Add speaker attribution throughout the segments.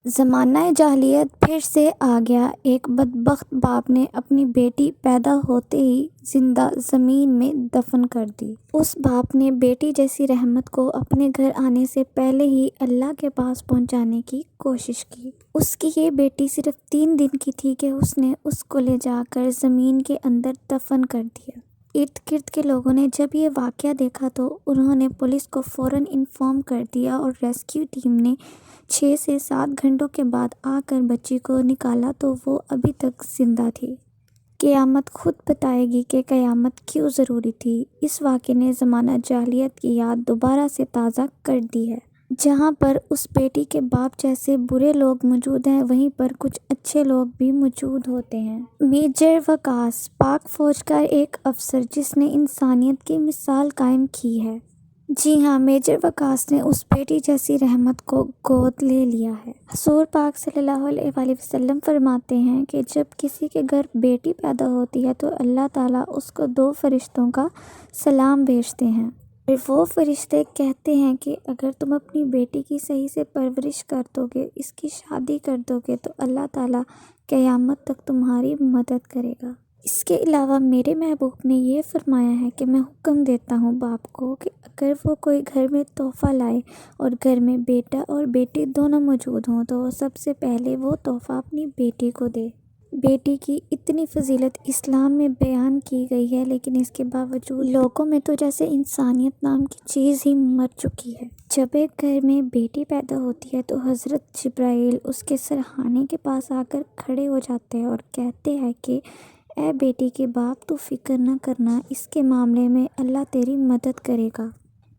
Speaker 1: زمانہ جاہلیت پھر سے آ گیا۔ ایک بدبخت باپ نے اپنی بیٹی پیدا ہوتے ہی زندہ زمین میں دفن کر دی۔ اس باپ نے بیٹی جیسی رحمت کو اپنے گھر آنے سے پہلے ہی اللہ کے پاس پہنچانے کی کوشش کی۔ اس کی یہ بیٹی صرف 3 دن کی تھی کہ اس نے اس کو لے جا کر زمین کے اندر دفن کر دیا۔ ارد گرد کے لوگوں نے جب یہ واقعہ دیکھا تو انہوں نے پولیس کو فوراً انفارم کر دیا اور ریسکیو ٹیم نے 6 سے 7 گھنٹوں کے بعد آ کر بچی کو نکالا تو وہ ابھی تک زندہ تھی۔ قیامت خود بتائے گی کہ قیامت کیوں ضروری تھی۔ اس واقعے نے زمانہ جاہلیت کی یاد دوبارہ سے تازہ کر دی ہے۔ جہاں پر اس بیٹی کے باپ جیسے برے لوگ موجود ہیں، وہیں پر کچھ اچھے لوگ بھی موجود ہوتے ہیں۔ میجر وقاص پاک فوج کا ایک افسر جس نے انسانیت کی مثال قائم کی ہے۔ جی ہاں، میجر وقاص نے اس بیٹی جیسی رحمت کو گود لے لیا ہے۔ حضور پاک صلی اللہ علیہ وآلہ وسلم فرماتے ہیں کہ جب کسی کے گھر بیٹی پیدا ہوتی ہے تو اللہ تعالیٰ اس کو 2 فرشتوں کا سلام بھیجتے ہیں۔ پھر وہ فرشتے کہتے ہیں کہ اگر تم اپنی بیٹی کی صحیح سے پرورش کر دو گے، اس کی شادی کر دو گے تو اللہ تعالیٰ قیامت تک تمہاری مدد کرے گا۔ اس کے علاوہ میرے محبوب نے یہ فرمایا ہے کہ میں حکم دیتا ہوں باپ کو کہ اگر وہ کوئی گھر میں تحفہ لائے اور گھر میں بیٹا اور بیٹی دونوں موجود ہوں تو وہ سب سے پہلے وہ تحفہ اپنی بیٹی کو دے۔ بیٹی کی اتنی فضیلت اسلام میں بیان کی گئی ہے، لیکن اس کے باوجود لوگوں میں تو جیسے انسانیت نام کی چیز ہی مر چکی ہے۔ جب ایک گھر میں بیٹی پیدا ہوتی ہے تو حضرت جبرائیل اس کے سرہانے کے پاس آ کر کھڑے ہو جاتے ہیں اور کہتے ہیں کہ اے بیٹی کے باپ، تو فکر نہ کرنا، اس کے معاملے میں اللہ تیری مدد کرے گا۔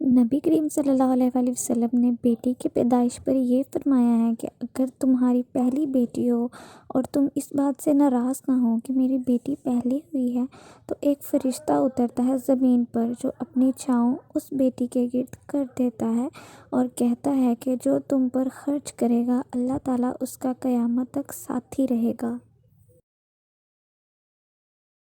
Speaker 1: نبی کریم صلی اللہ علیہ وآلہ وسلم نے بیٹی کی پیدائش پر یہ فرمایا ہے کہ اگر تمہاری پہلی بیٹی ہو اور تم اس بات سے ناراض نہ ہو کہ میری بیٹی پہلی ہوئی ہے تو ایک فرشتہ اترتا ہے زمین پر جو اپنی چھاؤں اس بیٹی کے گرد کر دیتا ہے اور کہتا ہے کہ جو تم پر خرچ کرے گا اللہ تعالیٰ اس کا قیامت تک ساتھی رہے گا۔